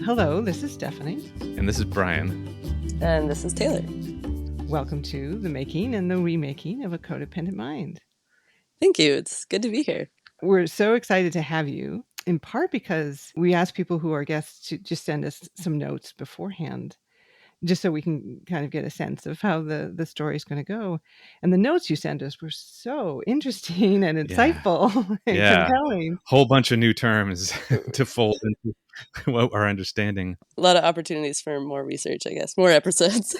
Hello, this is Stephanie. And this is Brian. And this is Taylor. Welcome to the making and the remaking of a codependent mind. Thank you. It's good to be here. We're so excited to have you, in part because we asked people who are guests to just send us some notes beforehand, just so we can kind of get a sense of how the story is going to go. And the notes you sent us were so interesting and insightful and compelling. Whole bunch of new terms to fold into what our understanding. A lot of opportunities for more research, I guess, more episodes.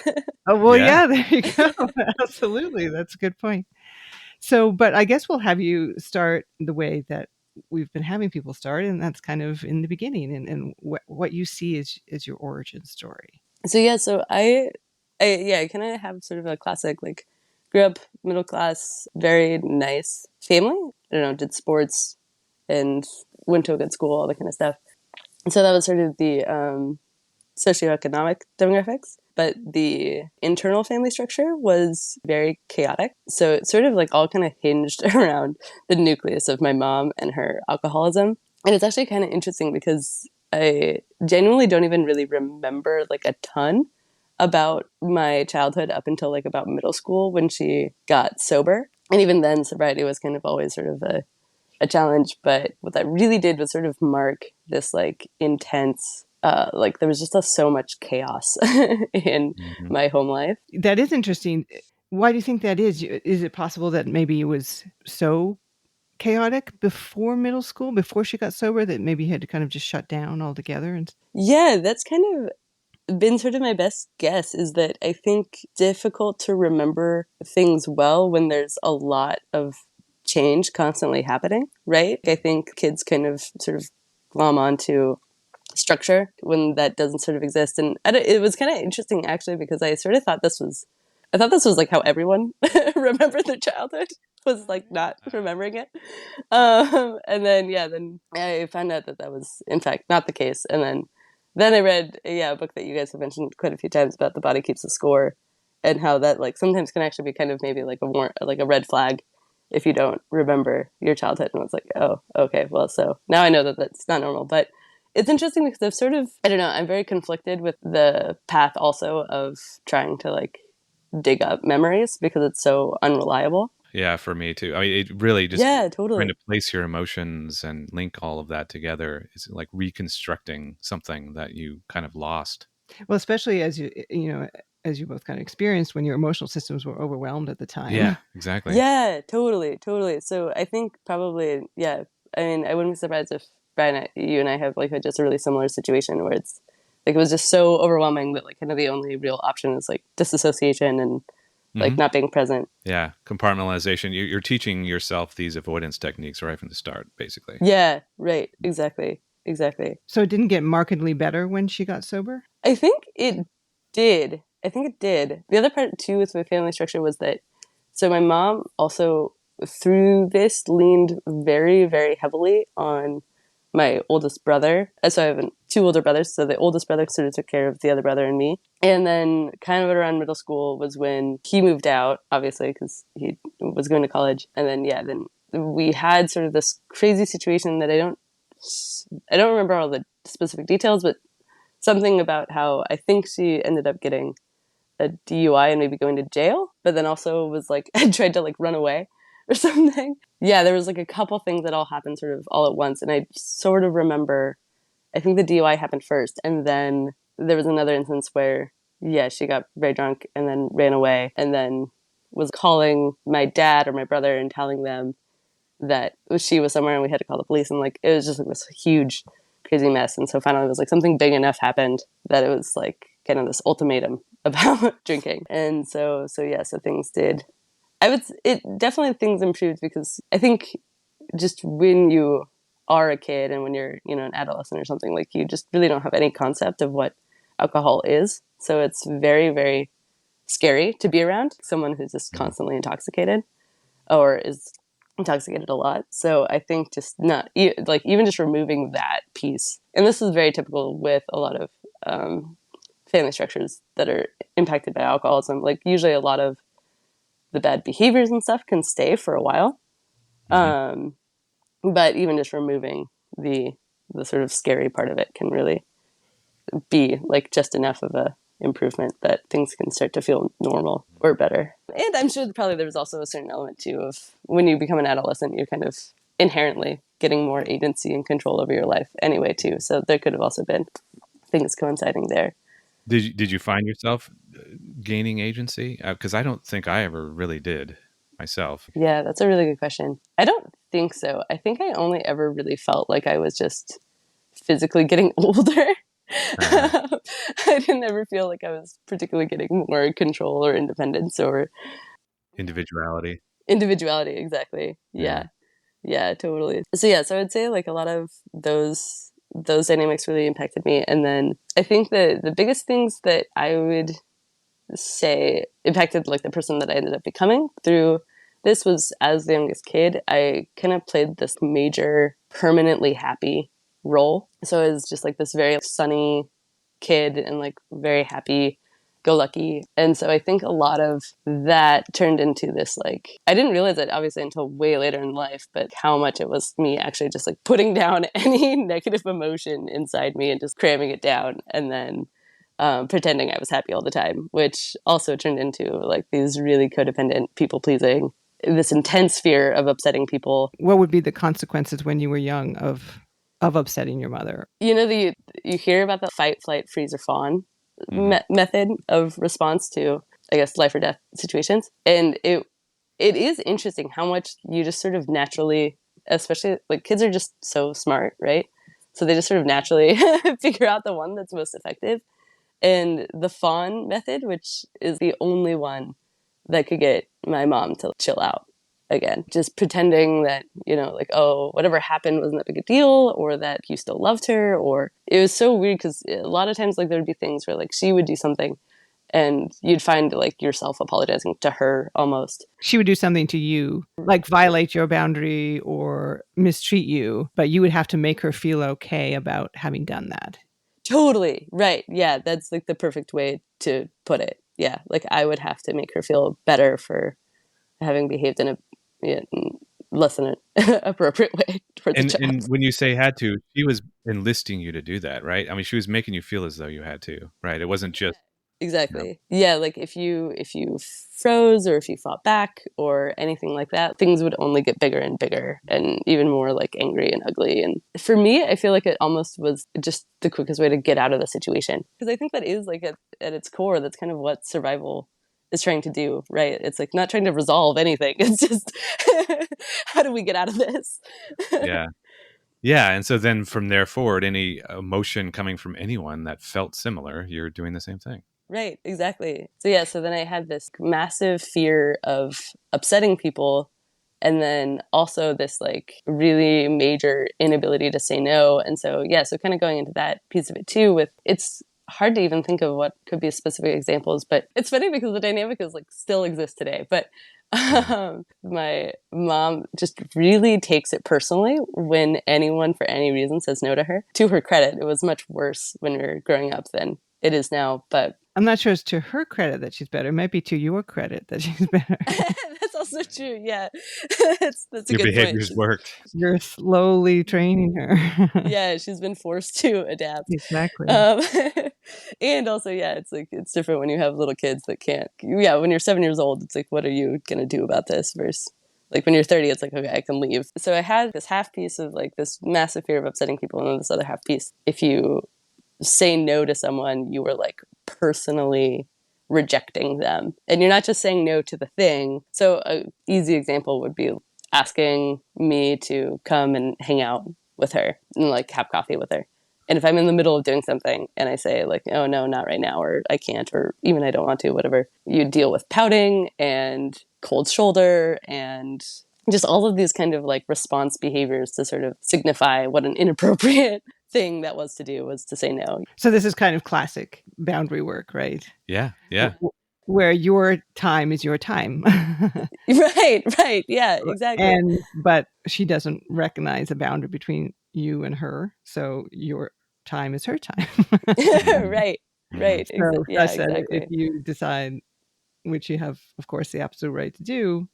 Oh, well, yeah, there you go. Absolutely. That's a good point. So, but I guess we'll have you start the way that we've been having people start, and that's kind of in the beginning and what you see is your origin story. So I kind of have sort of a classic, like, grew up middle class, very nice family. I don't know, did sports and went to a good school, all that kind of stuff. And so that was sort of the socioeconomic demographics. But the internal family structure was very chaotic. So it sort of like all kind of hinged around the nucleus of my mom and her alcoholism. And it's actually kind of interesting because I genuinely don't even really remember like a ton about my childhood up until like about middle school when she got sober. And even then, sobriety was kind of always sort of a challenge. But what that really did was sort of mark this like intense, like there was just so much chaos in my home life. That is interesting. Why do you think that is? Is it possible that maybe it was so chaotic before middle school, before she got sober, that maybe you had to kind of just shut down altogether? Yeah, that's kind of been sort of my best guess, is that I think difficult to remember things well when there's a lot of change constantly happening, right? I think kids kind of sort of glom onto structure when that doesn't sort of exist. And it was kind of interesting actually, because I sort of thought this was like how everyone remembered their childhood, was like not remembering it. And then I found out that was in fact not the case. And then I read a book that you guys have mentioned quite a few times about The Body Keeps the Score, and how that like sometimes can actually be kind of maybe like a red flag if you don't remember your childhood. And it's like, oh, okay, well, so now I know that that's not normal. But it's interesting because I've sort of, I don't know, I'm very conflicted with the path also of trying to like dig up memories because it's so unreliable. Yeah, for me too. I mean, it really just totally. trying to place your emotions and link all of that together is like reconstructing something that you kind of lost. Well, especially as you both kind of experienced when your emotional systems were overwhelmed at the time. Yeah, exactly. Yeah, totally. So I think probably, I mean, I wouldn't be surprised if Brian, you and I have like just a really similar situation where it's like it was just so overwhelming that like kind of the only real option is like disassociation and like not being present. Yeah, compartmentalization. You're teaching yourself these avoidance techniques right from the start, basically. Yeah, right. Exactly. So it didn't get markedly better when she got sober? I think it did. The other part too with my family structure was that, so my mom also through this leaned very, very heavily on my oldest brother. So I have two older brothers. So the oldest brother sort of took care of the other brother and me. And then kind of around middle school was when he moved out, obviously, because he was going to college. And then we had sort of this crazy situation that I don't remember all the specific details, but something about how I think she ended up getting a DUI and maybe going to jail, but then also was like, tried to like run away or something. Yeah, there was like a couple things that all happened sort of all at once. And I sort of remember, I think the DUI happened first. And then there was another instance where, she got very drunk and then ran away and then was calling my dad or my brother and telling them that she was somewhere and we had to call the police. And like, it was just like this huge, crazy mess. And so finally it was like something big enough happened that it was like kind of this ultimatum about drinking. And so things did. Definitely things improved because I think just when you are a kid and when you're, an adolescent or something, like you just really don't have any concept of what alcohol is. So it's very, very scary to be around someone who's just constantly intoxicated or is intoxicated a lot. So I think just not like even just removing that piece. And this is very typical with a lot of family structures that are impacted by alcoholism. Like usually a lot of the bad behaviors and stuff can stay for a while. But even just removing the sort of scary part of it can really be like just enough of a improvement that things can start to feel normal or better. And I'm sure probably there's also a certain element too of when you become an adolescent, you're kind of inherently getting more agency and control over your life anyway too. So there could have also been things coinciding there. Did you find yourself gaining agency? Because I don't think I ever really did myself. Yeah, that's a really good question. I don't think so. I think I only ever really felt like I was just physically getting older. Uh, I didn't ever feel like I was particularly getting more control or independence or individuality. individuality. Exactly. Yeah. Yeah, totally. So yeah, so I'd say like a lot of those dynamics really impacted me. And then I think that the biggest things that I would say impacted like the person that I ended up becoming through this was as the youngest kid, I kind of played this major permanently happy role. So it was just like this very sunny kid and like very happy go lucky. And so I think a lot of that turned into this like I didn't realize it obviously until way later in life, but how much it was me actually just like putting down any negative emotion inside me and just cramming it down and then pretending I was happy all the time, which also turned into like these really codependent people pleasing, this intense fear of upsetting people. What would be the consequences when you were young of upsetting your mother? You know, you hear about the fight, flight, freeze, or fawn Mhm. method of response to, I guess, life or death situations, and it is interesting how much you just sort of naturally, especially like kids are just so smart, right? So they just sort of naturally figure out the one that's most effective. And the fawn method, which is the only one that could get my mom to chill out again, just pretending that, you know, like, oh, whatever happened wasn't that big a deal, or that you still loved her. Or it was so weird because a lot of times, like, there'd be things where, like, she would do something and you'd find, like, yourself apologizing to her almost. She would do something to you, like violate your boundary or mistreat you, but you would have to make her feel okay about having done that. Totally. Right. Yeah. That's like the perfect way to put it. Yeah. Like I would have to make her feel better for having behaved in a less than an appropriate way towards a child. And when you say had to, she was enlisting you to do that, right? I mean, she was making you feel as though you had to, right? It wasn't just, you know, Exactly. Yeah, like if you froze or if you fought back or anything like that, things would only get bigger and bigger and even more like angry and ugly. And for me, I feel like it almost was just the quickest way to get out of the situation. Because I think that is like at its core, that's kind of what survival is trying to do, right? It's like not trying to resolve anything. It's just how do we get out of this? yeah. Yeah. And so then from there forward, any emotion coming from anyone that felt similar, you're doing the same thing. Right, exactly. So yeah, so then I had this massive fear of upsetting people and then also this like really major inability to say no. And so yeah, so kind of going into that piece of it too with it's hard to even think of what could be specific examples, but it's funny because the dynamic is like still exists today. But Yeah. my mom just really takes it personally when anyone for any reason says no to her. To her credit, it was much worse when we were growing up than it is now, but I'm not sure it's to her credit that she's better. It might be to your credit that she's better. that's also true. Yeah, that's a Your good point. behaviors worked. You're slowly training her. Yeah, she's been forced to adapt. Exactly. Um, and also, yeah, it's like it's different when you have little kids that can't. Yeah, when you're 7 years old, it's like, what are you gonna do about this? Versus like when you're 30, it's like, okay, I can leave. So I had this half piece of like this massive fear of upsetting people, and then this other half piece. If you say no to someone, you were like personally rejecting them. And you're not just saying no to the thing. So an easy example would be asking me to come and hang out with her and like have coffee with her. And if I'm in the middle of doing something and I say like, oh no, not right now, or I can't, or even I don't want to, whatever, you deal with pouting and cold shoulder and just all of these kind of like response behaviors to sort of signify what an inappropriate thing that was to do was to say no. So this is kind of classic boundary work, right? Yeah. Yeah. Where your time is your time. Right. Yeah, exactly. But she doesn't recognize a boundary between you and her. So your time is her time. Mhm. Right. Mhm. So Yeah, such that if exactly. you decide, which you have, of course, the absolute right to do,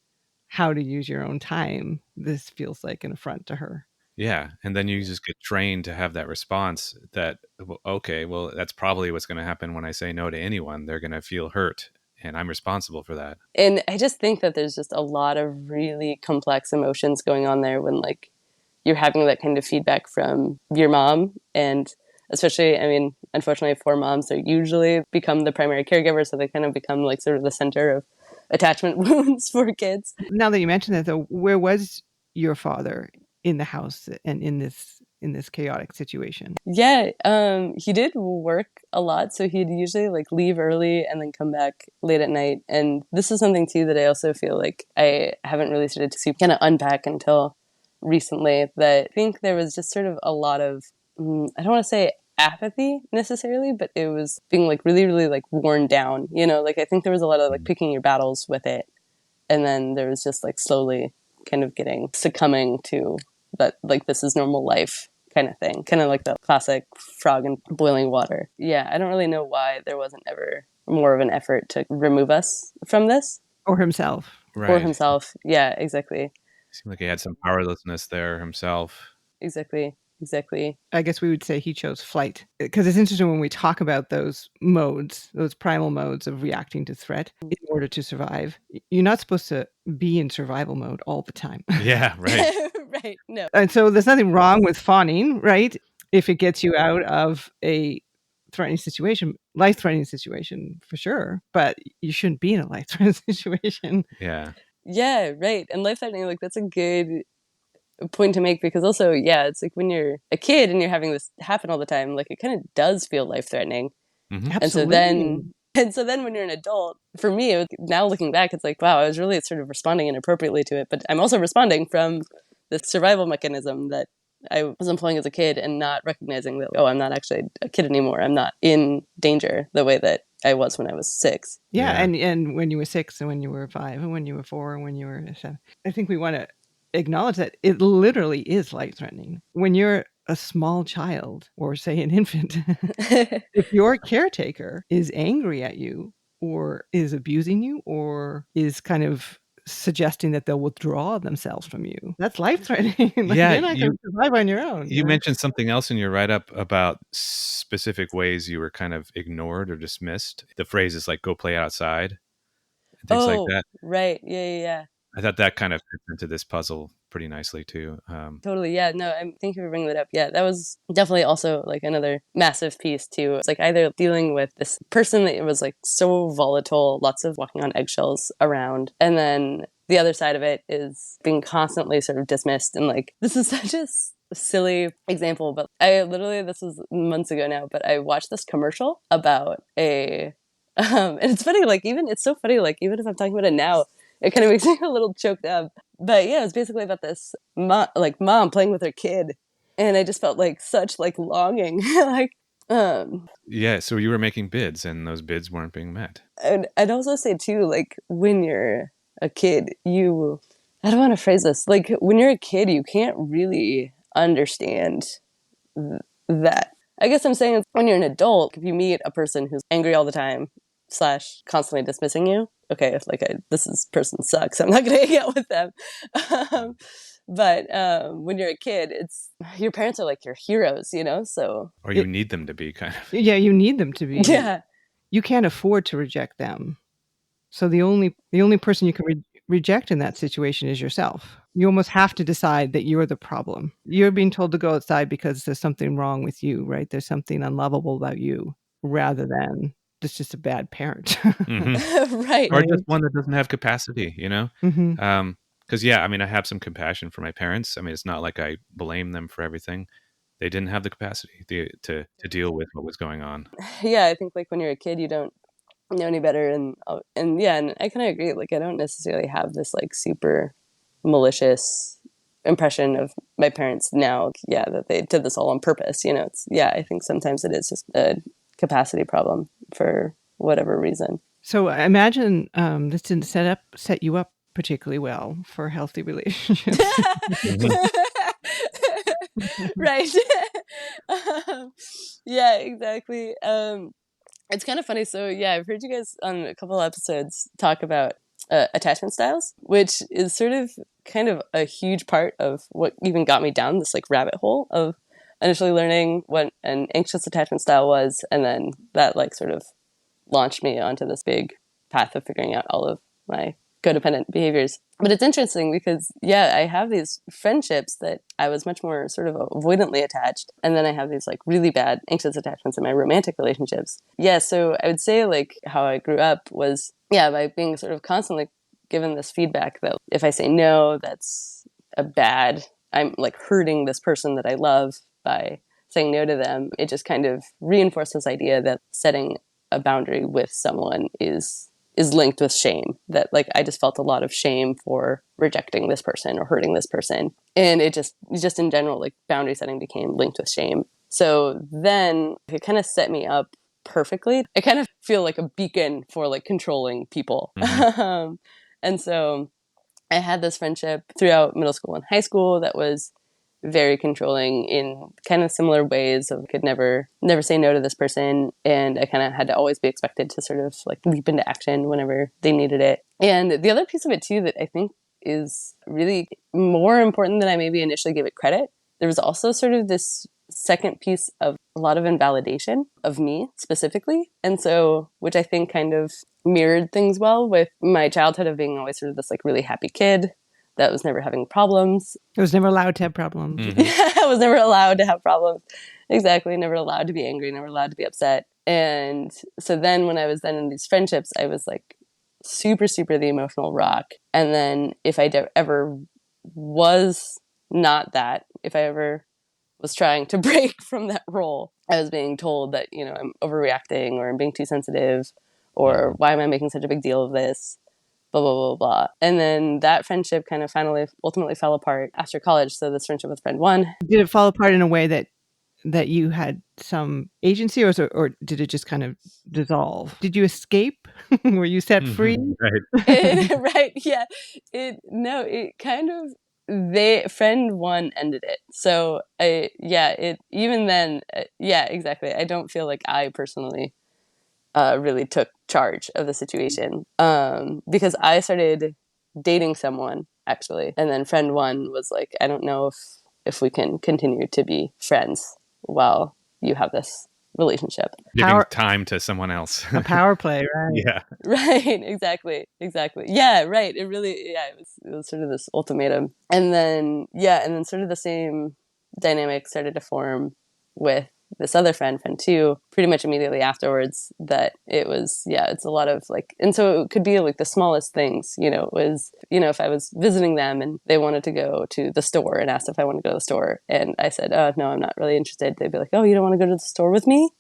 how to use your own time, this feels like an affront to her. Yeah, and then you just get trained to have that response that, okay, well, that's probably what's going to happen when I say no to anyone. They're going to feel hurt, and I'm responsible for that. And I just think that there's just a lot of really complex emotions going on there when like you're having that kind of feedback from your mom. And especially, I mean, unfortunately for moms, they usually become the primary caregiver. So they kind of become like sort of the center of attachment wounds for kids. Now that you mention that, though, where was your father in the house and in this chaotic situation? Yeah, he did work a lot, so he'd usually like leave early and then come back late at night. And this is something too that I also feel like I haven't really started to kind of unpack until recently. That I think there was just sort of a lot of I don't want to say apathy necessarily, but it was being like really, really like worn down. You know, like I think there was a lot of like picking your battles with it, and then there was just like slowly kind of getting succumbing to that like this is normal life kind of thing, kind of like the classic frog in boiling water. Yeah, I don't really know why there wasn't ever more of an effort to remove us from this. Or himself? Or Right. himself. Yeah, exactly. Seemed like he had some powerlessness there himself. Exactly. I guess we would say he chose flight, because it's interesting when we talk about those modes, those primal modes of reacting to threat in order to survive. You're not supposed to be in survival mode all the time. Yeah, right. Right. No. And so there's nothing wrong with fawning, right? If it gets you out of a threatening situation, life-threatening situation for sure, but you shouldn't be in a life-threatening situation. Yeah. Yeah, right. And life threatening, like that's a good point to make because also, yeah, it's like when you're a kid and you're having this happen all the time, like it kind of does feel life threatening. Hmm. Absolutely. And so then when you're an adult, for me, it was, now looking back, it's like, wow, I was really sort of responding inappropriately to it. But I'm also responding from this survival mechanism that I was employing as a kid and not recognizing that, oh, I'm not actually a kid anymore. I'm not in danger the way that I was when I was 6. Yeah, Yeah. and when you were 6 and when you were 5 and when you were 4 and when you were 7. I think we want to acknowledge that it literally is life-threatening. When you're a small child or say an infant, if your caretaker is angry at you or is abusing you or is kind of suggesting that they'll withdraw themselves from you, that's life-threatening. Like, Yeah, you're not going to survive on your own. you mentioned something else in your write-up about specific ways you were kind of ignored or dismissed. The phrase is like "go play outside" and things like Oh, that. right. Yeah. I thought that kind of fits into this puzzle pretty nicely too. Totally. Yeah. No, thank you for bringing that up. Yeah, that was definitely also like another massive piece too. It's like either dealing with this person that was like so volatile, lots of walking on eggshells around, and then the other side of it is being constantly sort of dismissed and like this is such a silly example, but I literally this was months ago now, but I watched this commercial about a and it's funny like even it's so funny like even if I'm talking about it now, it kind of makes me a little choked up. But yeah, it's basically about this mom playing with her kid, and I just felt like such like longing, like Yeah, so you were making bids, and those bids weren't being met. and I'd also say too, like when you're a kid, you I don't want to phrase this like when you're a kid, you can't really understand that. I guess I'm saying when you're an adult, if you meet a person who's angry all the time slash constantly dismissing you, okay, if like this person sucks, I'm not gonna hang out with them. um, but when you're a kid, it's your parents are like your heroes, you know. So Or you need them to be kind of. yeah, you need them to be. yeah, You can't afford to reject them. So the only person you can reject in that situation is yourself. You almost have to decide that you're the problem. You're being told to go outside because there's something wrong with you, right? There's something unlovable about you, rather than it's just a bad parent. Mhm. right. Or just one that doesn't have capacity, you know? Mhm. 'Cause yeah, I mean, I have some compassion for my parents. I mean, it's not like I blame them for everything. They didn't have the capacity to deal with what was going on. Yeah, I think like when you're a kid, you don't know any better, and yeah, and I kind of agree. Like I don't necessarily have this like super malicious impression of my parents now. Yeah, that they did this all on purpose. You know, it's yeah. I think sometimes it is just a capacity problem for whatever reason. So I imagine this didn't set you up particularly well for healthy relationships. Mhm. Right. Yeah, exactly. It's kind of funny. So yeah, I've heard you guys on a couple episodes talk about attachment styles, which is sort of kind of a huge part of what even got me down this like rabbit hole of initially learning what an anxious attachment style was, and then that like sort of launched me onto this big path of figuring out all of my codependent behaviors. But it's interesting because, yeah, I have these friendships that I was much more sort of avoidantly attached. And then I have these like really bad anxious attachments in my romantic relationships. Yeah, so I would say like how I grew up was, yeah, by being sort of constantly given this feedback that if I say no, that's I'm like hurting this person that I love by saying no to them. It just kind of reinforced this idea that setting a boundary with someone is linked with shame, that like I just felt a lot of shame for rejecting this person or hurting this person. And it just in general, like boundary setting became linked with shame. So then it kind of set me up perfectly. I kind of feel like a beacon for like controlling people. Mm-hmm. And so I had this friendship throughout middle school and high school that was very controlling in kind of similar ways of could never say no to this person, and I kind of had to always be expected to sort of like leap into action whenever they needed it. And the other piece of it too that I think is really more important than I maybe initially gave it credit, there was also sort of this second piece of a lot of invalidation of me specifically, and so which I think kind of mirrored things well with my childhood of being always sort of this like really happy kid that was never having problems. I was never allowed to have problems. Mm-hmm. I was never allowed to have problems. Exactly. Never allowed to be angry, never allowed to be upset. And so then when I was then in these friendships, I was like super, super the emotional rock. And then if I ever was not that, if I ever was trying to break from that role, I was being told that, you know, I'm overreacting or I'm being too sensitive or why am I making such a big deal of this? Blah, blah, blah, blah. And then that friendship kind of ultimately fell apart after college. So this friendship with friend one. Did it fall apart in a way that you had some agency, or did it just kind of dissolve? Did you escape? Were you set free? Right. Right. Yeah. It kind of, friend one ended it. So even then, yeah, exactly. I don't feel like I personally really took charge of the situation because I started dating someone actually, and then friend one was like, I don't know if we can continue to be friends while you have this relationship. Giving time to someone else. A power play, right? Yeah. Right. Exactly. Yeah. Right. It was sort of this ultimatum, and then sort of the same dynamic started to form with this other friend two, pretty much immediately afterwards, that it was, it's a lot of like, and so it could be like the smallest things, you know, it was, you know, if I was visiting them and they wanted to go to the store and asked if I wanted to go to the store. And I said, no, I'm not really interested. They'd be like, oh, you don't want to go to the store with me?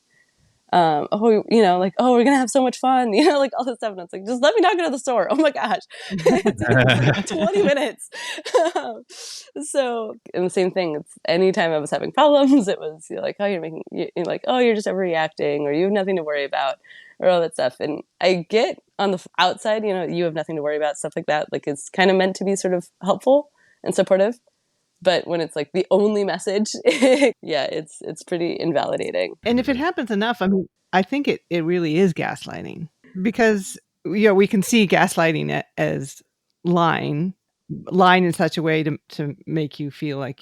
You know, like, oh, we're going to have so much fun, you know, like all this stuff. And it's like, just let me not go to the store. Oh my gosh. It's like 20 minutes. So, and the same thing, it's anytime I was having problems, it was like, oh, you're like, oh, you're just overreacting, or you have nothing to worry about, or all that stuff. And I get on the outside, you know, you have nothing to worry about, stuff like that. Like it's kind of meant to be sort of helpful and supportive. But when it's like the only message, it's pretty invalidating. And if it happens enough, I mean, I think it really is gaslighting, because, you know, we can see gaslighting as lying in such a way to make you feel like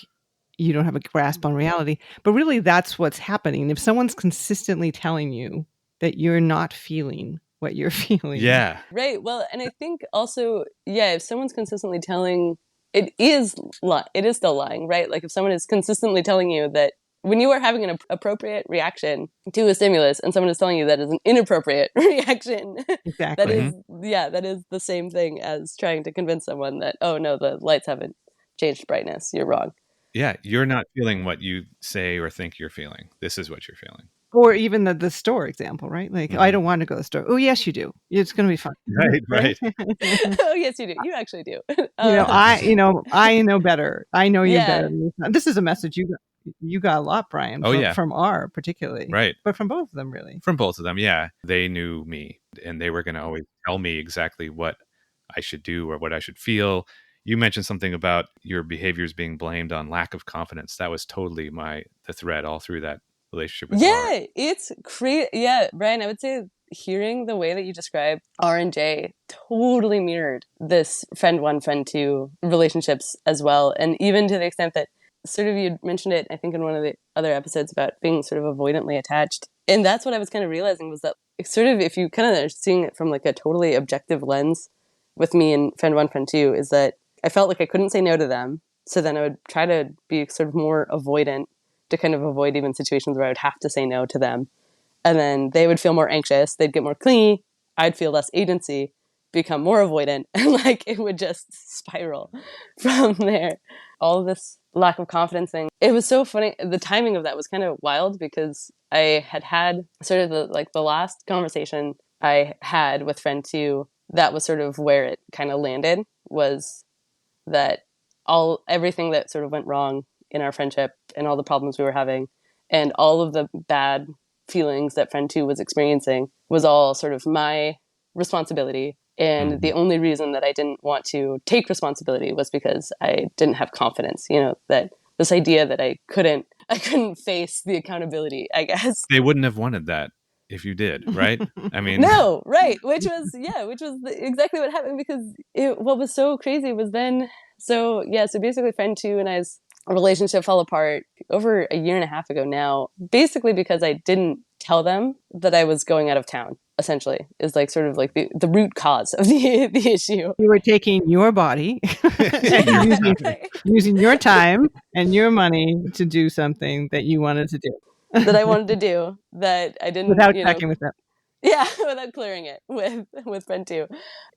you don't have a grasp on reality. But really, that's what's happening. If someone's consistently telling you that you're not feeling what you're feeling. Yeah. Right. Well, and I think also, if someone's consistently telling, it is still lying, right? Like if someone is consistently telling you that when you are having an appropriate reaction to a stimulus and someone is telling you that is an inappropriate reaction, Exactly. that is the same thing as trying to convince someone that, oh no, the lights haven't changed brightness. You're wrong. Yeah. You're not feeling what you say or think you're feeling. This is what you're feeling. Or even the store example, right? Like, I don't want to go to the store. Oh, yes, you do. It's going to be fun. Right. Oh, yes, you do. You actually do. I know better. I know you Yeah. better. This is a message you got a lot, Brian. From R particularly. Right. But from both of them, really. From both of them, yeah. They knew me, and they were going to always tell me exactly what I should do or what I should feel. You mentioned something about your behaviors being blamed on lack of confidence. That was totally the thread all through that relationship with R. It's crazy. Yeah, Brian, I would say hearing the way that you describe R and J totally mirrored this friend one, friend two relationships as well. And even to the extent that sort of you mentioned it, I think in one of the other episodes about being sort of avoidantly attached. And that's what I was kind of realizing was that sort of if you kind of are seeing it from like a totally objective lens with me and friend one, friend two, is that I felt like I couldn't say no to them. So then I would try to be sort of more avoidant to kind of avoid even situations where I would have to say no to them. And then they would feel more anxious. They'd get more clingy. I'd feel less agency, become more avoidant. And like it would just spiral from there. All of this lack of confidence thing. It was so funny. The timing of that was kind of wild because I had sort of the last conversation I had with friend two. That was sort of where it kind of landed, was that everything that sort of went wrong in our friendship and all the problems we were having and all of the bad feelings that friend two was experiencing was all sort of my responsibility. And the only reason that I didn't want to take responsibility was because I didn't have confidence, that this idea that I couldn't face the accountability, I guess. They wouldn't have wanted that if you did, right? I mean, no, right. Which was exactly what happened, because what was so crazy was then, so basically friend two and I's relationship fell apart over a year and a half ago now, basically because I didn't tell them that I was going out of town, essentially, is like sort of like the root cause of the issue. You were taking your body and using your time and your money to do something that you wanted to do. That I wanted to do, that I didn't, without checking with them. Yeah, without clearing it with friend two.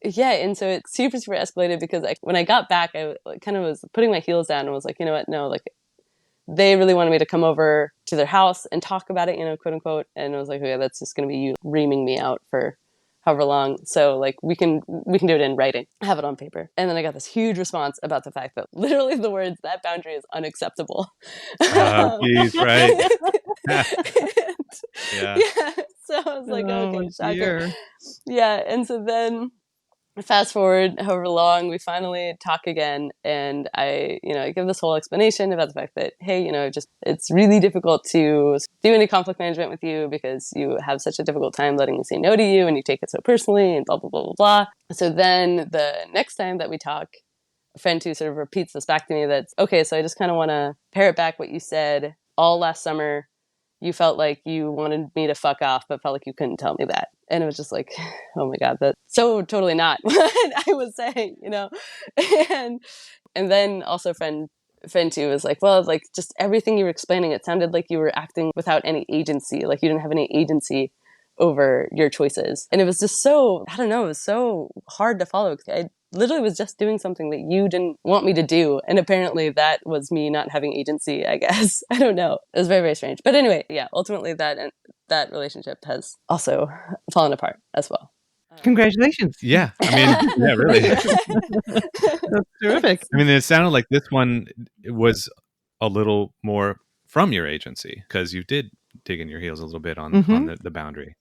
Yeah, and so it super escalated because when I got back, I kind of was putting my heels down and was like, you know what, no, like they really wanted me to come over to their house and talk about it, quote unquote. And I was like, okay, that's just going to be you reaming me out for however long. So like we can do it in writing, have it on paper. And then I got this huge response about the fact that literally the words, that boundary is unacceptable. Geez, right. Yeah. So I was like, okay, shocking. Yeah. And so then fast forward however long, we finally talk again, and I give this whole explanation about the fact that, hey, it's really difficult to do any conflict management with you because you have such a difficult time letting me say no to you, and you take it so personally, and blah blah blah blah blah. So then the next time that we talk, friend two sort of repeats this back to me. That's okay. So I just kind of want to parrot back what you said all last summer. You felt like you wanted me to fuck off, but felt like you couldn't tell me that. And it was just like, oh my God, that's so totally not what I was saying, And then also friend two was like, well, like just everything you were explaining, it sounded like you were acting without any agency. Like you didn't have any agency over your choices. And it was just so, I don't know, it was so hard to follow. I literally was just doing something that you didn't want me to do. And apparently that was me not having agency, I guess. I don't know. It was very, very strange. But anyway, yeah, ultimately that relationship has also fallen apart as well. Congratulations. Yeah. I mean, yeah, really. That's terrific. I mean, it sounded like this one was a little more from your agency because you did dig in your heels a little bit on the boundary.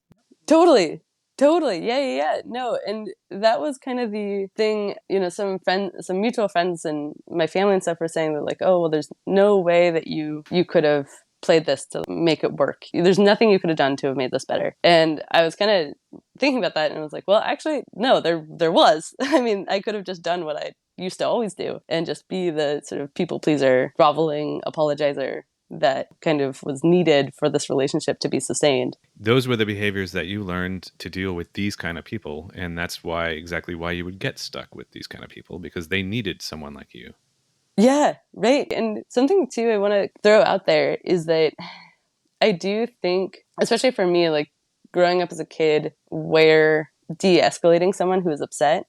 Totally. Yeah. No, and that was kind of the thing, some mutual friends and my family and stuff were saying that like, oh, well, there's no way that you could have played this to make it work. There's nothing you could have done to have made this better. And I was kind of thinking about that and I was like, well, actually, no, there was. I mean, I could have just done what I used to always do and just be the sort of people pleaser, groveling apologizer that kind of was needed for this relationship to be sustained. Those were the behaviors that you learned to deal with these kind of people. And that's exactly why you would get stuck with these kind of people, because they needed someone like you. Yeah, right. And something too I want to throw out there is that I do think, especially for me, like growing up as a kid, where de-escalating someone who was upset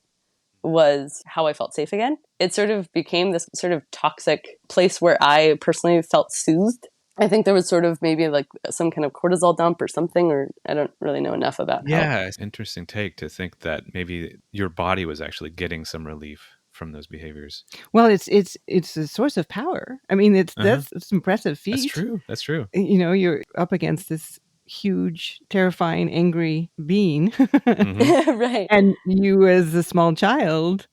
was how I felt safe again. It sort of became this sort of toxic place where I personally felt soothed. I think there was sort of maybe like some kind of cortisol dump or something, or I don't really know enough about. Yeah, it's an interesting take to think that maybe your body was actually getting some relief from those behaviors. Well, it's a source of power. I mean, it's impressive feat. That's true. You're up against this huge, terrifying, angry being. Right. And you as a small child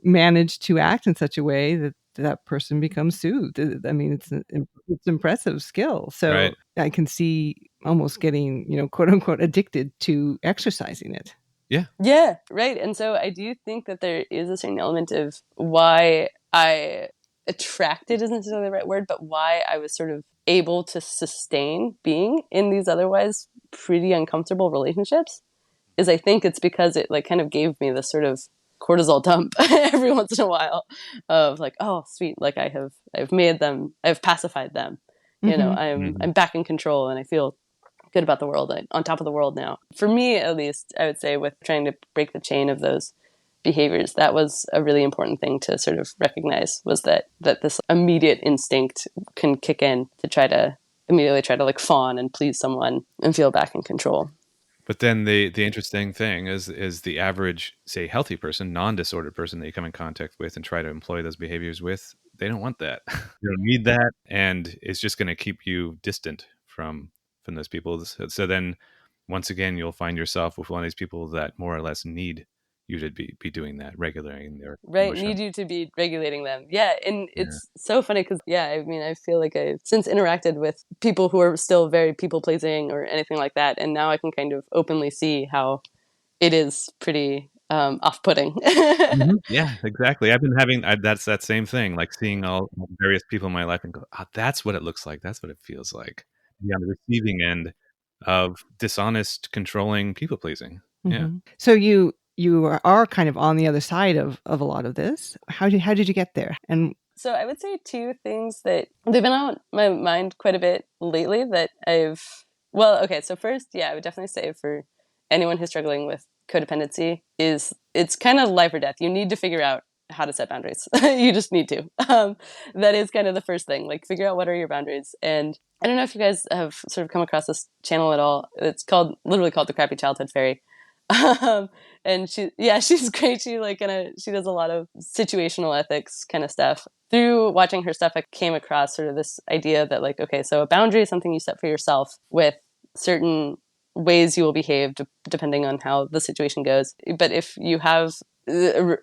managed to act in such a way that that person becomes soothed. I mean, it's impressive skill. So Right. I can see almost getting, quote unquote, addicted to exercising it. Yeah. Yeah, right. And so I do think that there is a certain element of why I attracted isn't necessarily the right word, but why I was sort of able to sustain being in these otherwise pretty uncomfortable relationships is I think it's because it like kind of gave me this sort of cortisol dump every once in a while of like, oh sweet, like I've made them, I've pacified them. I'm back in control and I feel good about the world, on top of the world now. For me, at least, I would say with trying to break the chain of those behaviors, that was a really important thing to sort of recognize, was that this immediate instinct can kick in to immediately try to like fawn and please someone and feel back in control. But then the interesting thing is the average, say, healthy person, non-disordered person that you come in contact with and try to employ those behaviors with, they don't want that. They don't need that, and it's just going to keep you distant from those people. So then, once again, you'll find yourself with one of these people that more or less need you to be doing that, regulating their Right, emotion. need you to be regulating them. Yeah, and it's so funny because, I mean, I feel like I've since interacted with people who are still very people-pleasing or anything like that, and now I can kind of openly see how it is pretty off-putting. Yeah, exactly. I've been having that's that same thing, like seeing all various people in my life and go, that's what it looks like. That's what it feels like. Be on the receiving end of dishonest, controlling, people pleasing. Yeah. So you are kind of on the other side of a lot of this. How did you get there? And So I would say two things that they've been on my mind quite a bit lately that so first, I would definitely say for anyone who's struggling with codependency it's kind of life or death. You need to figure out how to set boundaries. You just need to. That is kind of the first thing, like figure out what are your boundaries. And I don't know if you guys have sort of come across this channel at all. It's literally called the Crappy Childhood Fairy. And she's great. She does a lot of situational ethics kind of stuff. Through watching her stuff, I came across sort of this idea that like, okay, so a boundary is something you set for yourself with certain ways you will behave depending on how the situation goes. But if you have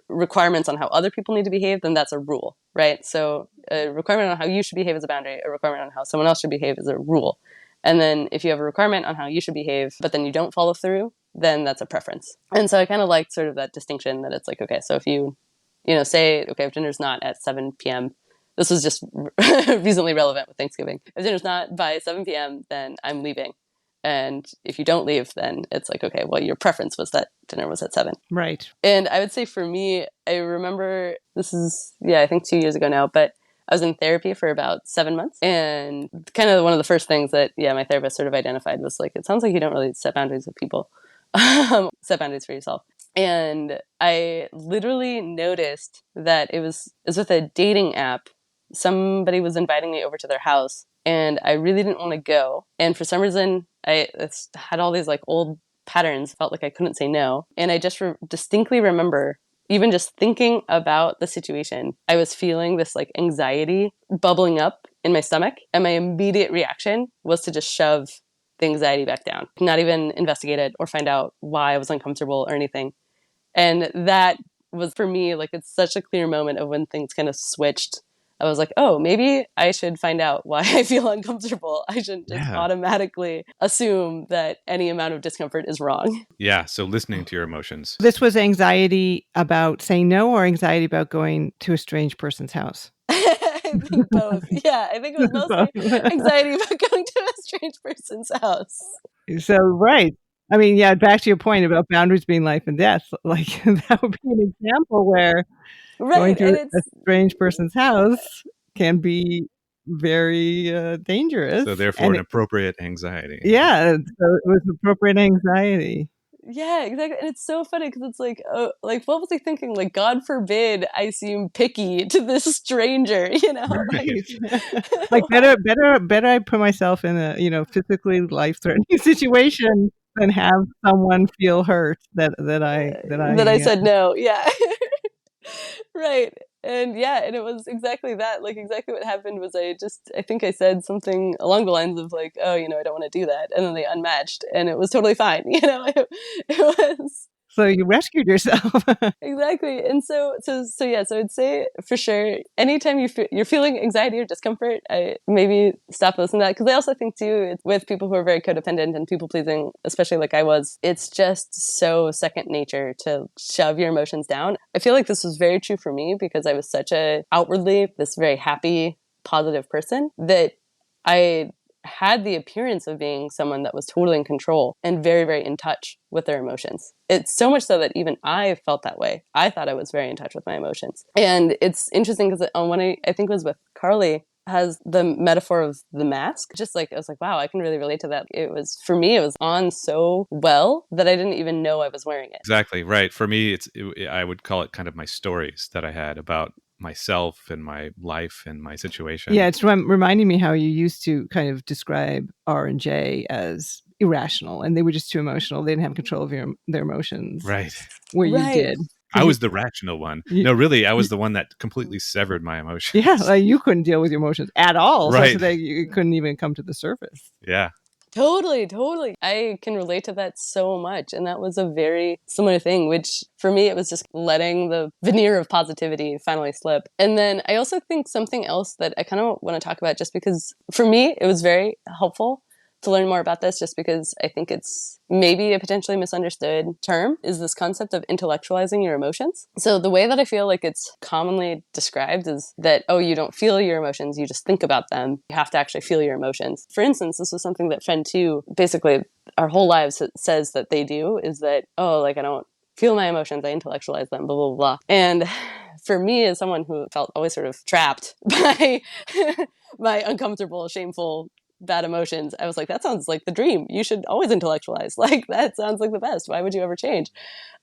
requirements on how other people need to behave, then that's a rule, right? So a requirement on how you should behave is a boundary. A requirement on how someone else should behave is a rule. And then if you have a requirement on how you should behave, but then you don't follow through, then that's a preference. And so I kind of liked sort of that distinction that it's like, okay, so if you say, okay, if dinner's not at 7 p.m., this was just recently relevant with Thanksgiving. If dinner's not by 7 p.m., then I'm leaving. And if you don't leave, then it's like, okay, well, your preference was that dinner was at 7. Right. And I would say for me, I remember this is, I think 2 years ago now, but I was in therapy for about 7 months. And kind of one of the first things that, my therapist sort of identified was like, it sounds like you don't really set boundaries with people. Set boundaries for yourself. And I literally noticed that it was with a dating app. Somebody was inviting me over to their house and I really didn't want to go. And for some reason, I had all these like old patterns, felt like I couldn't say no. And I just distinctly remember even just thinking about the situation, I was feeling this like anxiety bubbling up in my stomach. And my immediate reaction was to just shove the anxiety back down, not even investigate it or find out why I was uncomfortable or anything. And that was for me, like, it's such a clear moment of when things kind of switched. I was like, oh, maybe I should find out why I feel uncomfortable. I shouldn't just automatically assume that any amount of discomfort is wrong. Yeah. So listening to your emotions. This was anxiety about saying no or anxiety about going to a strange person's house? I think both. Yeah, I think it was mostly anxiety about going to a strange person's house. So, right. I mean, back to your point about boundaries being life and death. Like, that would be an example where going to a strange person's house can be very dangerous. So therefore, an appropriate anxiety. Yeah, so it was appropriate anxiety. Yeah, exactly. And it's so funny because it's like, what was he thinking? Like, God forbid I seem picky to this stranger, Right. Like better I put myself in a, physically life-threatening situation than have someone feel hurt that I said no. Yeah. Right. And and it was exactly that. Like, exactly what happened was I think I said something along the lines of like, oh, I don't want to do that. And then they unmatched and it was totally fine. It was So you rescued yourself. Exactly. And so yeah, so I'd say for sure, anytime you're feeling anxiety or discomfort, I maybe stop listening to that. Because I also think too, with people who are very codependent and people pleasing, especially like I was, it's just so second nature to shove your emotions down. I feel like this was very true for me because I was such a outwardly this very happy, positive person that I had the appearance of being someone that was totally in control and very, very in touch with their emotions. It's so much so that even I felt that way. I thought I was very in touch with my emotions. And it's interesting because on one I think it was with Carly, has the metaphor of the mask. Just like, I was like, wow, I can really relate to that. It was, for me, it was on so well that I didn't even know I was wearing it. Exactly, right. For me, I would call it kind of my stories that I had about myself and my life and my situation. Yeah, it's reminding me how you used to kind of describe R and J as irrational, and they were just too emotional. They didn't have control of their emotions. Right. Where you Right. did. I was the rational one. No, really, I was the one that completely severed my emotions. Yeah, like you couldn't deal with your emotions at all. Right. So that you couldn't even come to the surface. Yeah. Totally. I can relate to that so much. And that was a very similar thing, which for me, it was just letting the veneer of positivity finally slip. And then I also think something else that I kind of want to talk about, just because for me, it was very helpful to learn more about this, just because I think it's maybe a potentially misunderstood term, is this concept of intellectualizing your emotions. So the way that I feel like it's commonly described is that, oh, you don't feel your emotions, you just think about them. You have to actually feel your emotions. For instance, this was something that Friend 2, basically our whole lives says that they do, is that, oh, like I don't feel my emotions, I intellectualize them, blah, blah, blah. And for me, as someone who felt always sort of trapped by my uncomfortable, shameful, bad emotions, I was like, that sounds like the dream. You should always intellectualize. Like, that sounds like the best. Why would you ever change?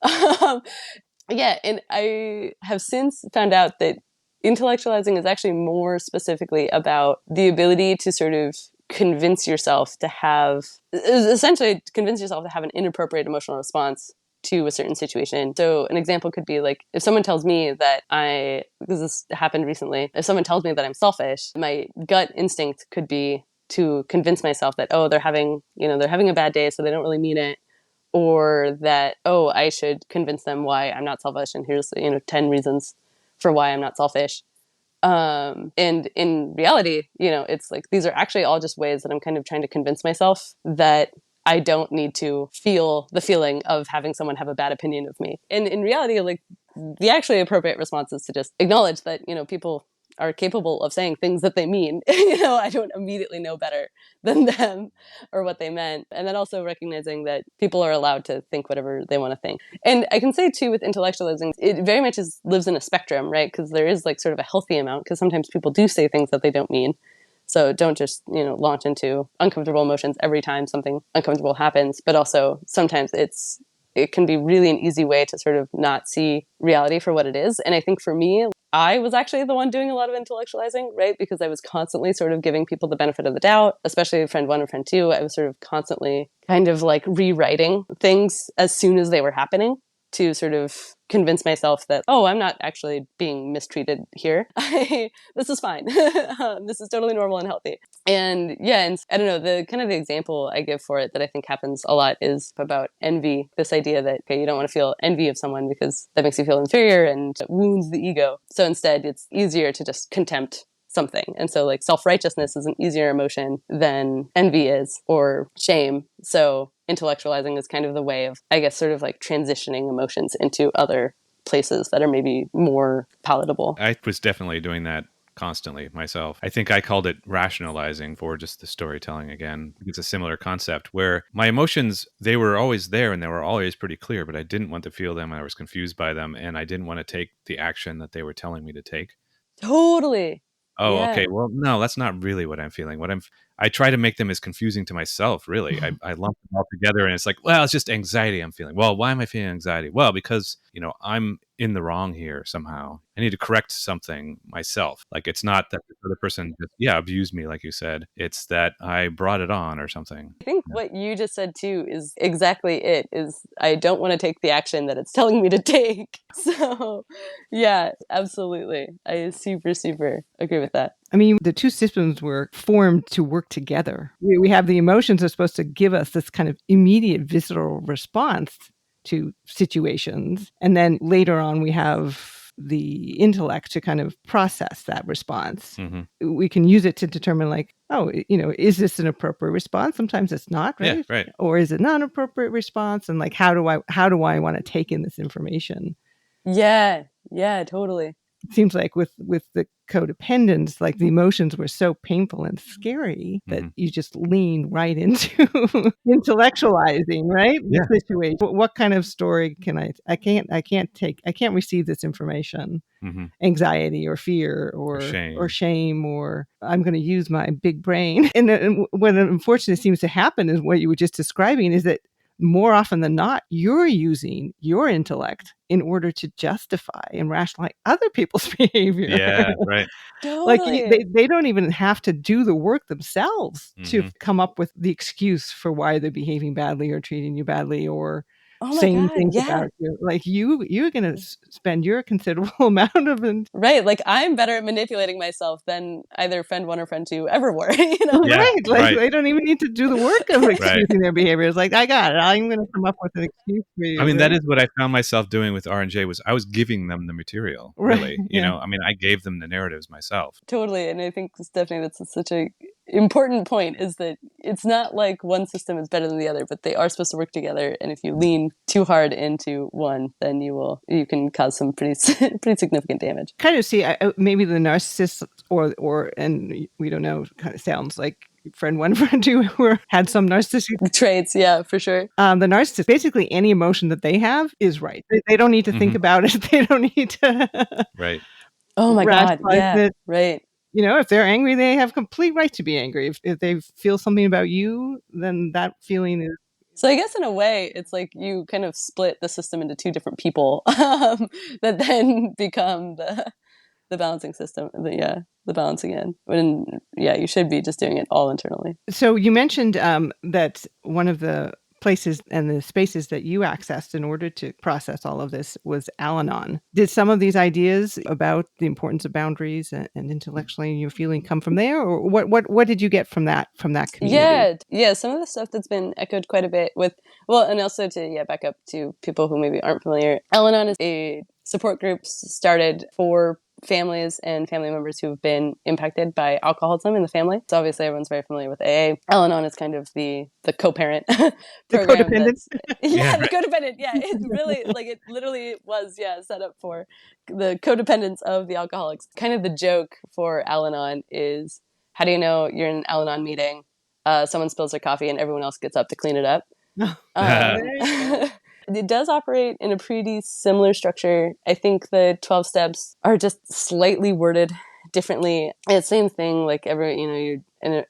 Yeah, and I have since found out that intellectualizing is actually more specifically about the ability to sort of convince yourself to have, essentially convince yourself to have an inappropriate emotional response to a certain situation. So an example could be like, if someone tells me that because this happened recently, if someone tells me that I'm selfish, my gut instinct could be to convince myself that, oh, they're having a bad day, so they don't really mean it. Or that, oh, I should convince them why I'm not selfish, and here's 10 reasons for why I'm not selfish. And in reality, it's like these are actually all just ways that I'm kind of trying to convince myself that I don't need to feel the feeling of having someone have a bad opinion of me. And in reality, like the actually appropriate response is to just acknowledge that, people are capable of saying things that they mean. I don't immediately know better than them or what they meant. And then also recognizing that people are allowed to think whatever they want to think. And I can say too, with intellectualizing, it very much lives in a spectrum, right? Because there is like sort of a healthy amount, because sometimes people do say things that they don't mean. So don't just, launch into uncomfortable emotions every time something uncomfortable happens. But also sometimes it can be really an easy way to sort of not see reality for what it is. And I think for me, I was actually the one doing a lot of intellectualizing, right? Because I was constantly sort of giving people the benefit of the doubt, especially Friend 1 and Friend 2. I was sort of constantly kind of like rewriting things as soon as they were happening to sort of convince myself that, oh, I'm not actually being mistreated here. This is fine. This is totally normal and healthy. And yeah, and I don't know, the kind of the example I give for it that I think happens a lot is about envy. This idea that, okay, you don't want to feel envy of someone because that makes you feel inferior and wounds the ego. So instead, it's easier to just contempt something. And so like self-righteousness is an easier emotion than envy is, or shame. So intellectualizing is kind of the way of, I guess, sort of like transitioning emotions into other places that are maybe more palatable. I was definitely doing that constantly myself. I think I called it rationalizing for just the storytelling again. It's a similar concept where my emotions, they were always there and they were always pretty clear, but I didn't want to feel them. I was confused by them and I didn't want to take the action that they were telling me to take. Totally. Oh, Yeah. okay. Well, no, that's not really what I'm feeling. I try to make them as confusing to myself, really. I lump them all together and it's like, well, it's just anxiety I'm feeling. Well, why am I feeling anxiety? Well, because, I'm in the wrong here somehow. I need to correct something myself. Like, it's not that the other person just, abused me, like you said. It's that I brought it on or something. I think what you just said too is exactly it, is I don't want to take the action that it's telling me to take. So yeah, absolutely. I super, super agree with that. I mean, the two systems were formed to work together. We have the emotions that are supposed to give us this kind of immediate visceral response to situations. And then later on, we have the intellect to kind of process that response. We can use it to determine like, oh, is this an appropriate response? Sometimes it's not, right? Yeah, right. Or is it not an appropriate response? And like, how do I want to take in this information? Yeah, totally. It seems like with the codependence, like the emotions were so painful and scary that you just lean right into intellectualizing, right? Yeah. The situation. What kind of story can I can't receive this information. Anxiety or fear or shame, or I'm going to use my big brain. And what unfortunately seems to happen is what you were just describing is that more often than not, you're using your intellect in order to justify and rationalize other people's behavior. Yeah, right. Totally. Like they don't even have to do the work themselves to come up with the excuse for why they're behaving badly or treating you badly or saying things about you. Like you're going to spend your considerable amount of it. Right. Like I'm better at manipulating myself than either friend 1 or friend 2 ever were. Yeah, right. Like right. they don't even need to do the work of excusing their behavior. It's like, I got it. I'm going to come up with an excuse for you. I mean, that is what I found myself doing with R&J was I was giving them the material, really. You know, I mean, I gave them the narratives myself. Totally. And I think, Stephanie, that's such a important point is that it's not like one system is better than the other, but they are supposed to work together. And if you lean too hard into one, then you can cause some pretty significant damage. Kind of see maybe the narcissist or and we don't know, kind of sounds like friend 1, friend 2 who had some narcissistic traits. Yeah, for sure. The narcissist, basically any emotion that they have is right. They don't need to think about it. They don't need to right. Oh my God. Yeah. It. Right. If they're angry, they have complete right to be angry. If they feel something about you, then that feeling is. So I guess in a way, it's like you kind of split the system into 2 different people that then become the balancing system. The balancing end. When you should be just doing it all internally. So you mentioned that one of the places and the spaces that you accessed in order to process all of this was Al-Anon. Did some of these ideas about the importance of boundaries and intellectually your feeling come from there, or what did you get from that community? Yeah. Some of the stuff that's been echoed quite a bit with, and also to back up to people who maybe aren't familiar. Al-Anon is a support group started for families and family members who've been impacted by alcoholism in the family. So obviously everyone's very familiar with AA. Al-Anon is kind of the co-parent program. The codependent? The codependent. Yeah, it really, it literally was, set up for the codependence of the alcoholics. Kind of the joke for Al-Anon is, how do you know you're in an Al-Anon meeting? Someone spills their coffee and everyone else gets up to clean it up. It does operate in a pretty similar structure. I think the 12 steps are just slightly worded differently. It's the same thing, like you're in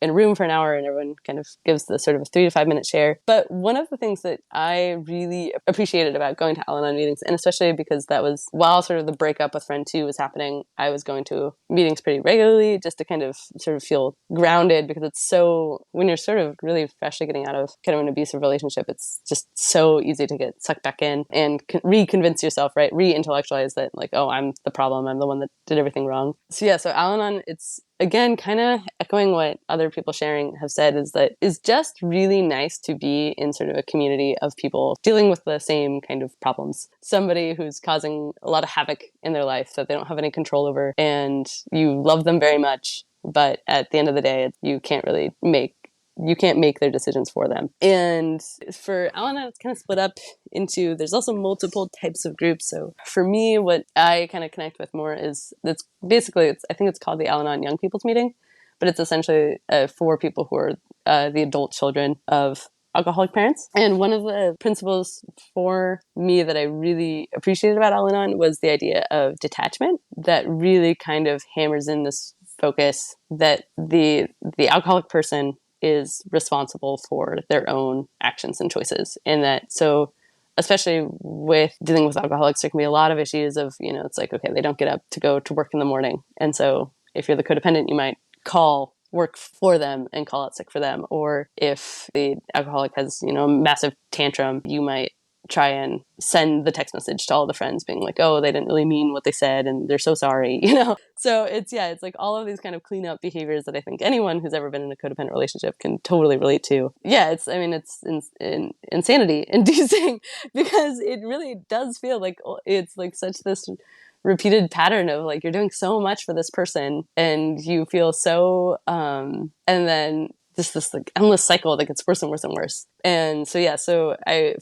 a room for an hour and everyone kind of gives the sort of a 3 to 5 minute share. But one of the things that I really appreciated about going to Al-Anon meetings, and especially because that was while sort of the breakup with friend 2 was happening, I was going to meetings pretty regularly just to kind of sort of feel grounded, because it's so, when you're sort of really freshly getting out of kind of an abusive relationship, it's just so easy to get sucked back in and reconvince yourself, right? Re-intellectualize that, like, oh, I'm the problem. I'm the one that did everything wrong. So Al-Anon, it's, again, kind of echoing what other people sharing have said, is just really nice to be in sort of a community of people dealing with the same kind of problems. Somebody who's causing a lot of havoc in their life that they don't have any control over, and you love them very much, but at the end of the day, you can't make their decisions for them. And for Al-Anon, it's kind of split up into, there's also multiple types of groups. So for me, what I kind of connect with more is, I think it's called the Al-Anon Young People's Meeting, but it's essentially for people who are the adult children of alcoholic parents. And one of the principles for me that I really appreciated about Al-Anon was the idea of detachment, that really kind of hammers in this focus that the alcoholic person is responsible for their own actions and choices. And that, so especially with dealing with alcoholics, there can be a lot of issues of, it's like, okay, they don't get up to go to work in the morning. And so if you're the codependent, you might call work for them and call out sick for them. Or if the alcoholic has, a massive tantrum, you might try and send the text message to all the friends being like, oh, they didn't really mean what they said and they're so sorry, you know? So it's like all of these kind of cleanup behaviors that I think anyone who's ever been in a codependent relationship can totally relate to. Yeah, it's insanity inducing because it really does feel like it's like such this repeated pattern of like you're doing so much for this person and you feel so and then this like endless cycle that gets worse and worse and worse. And so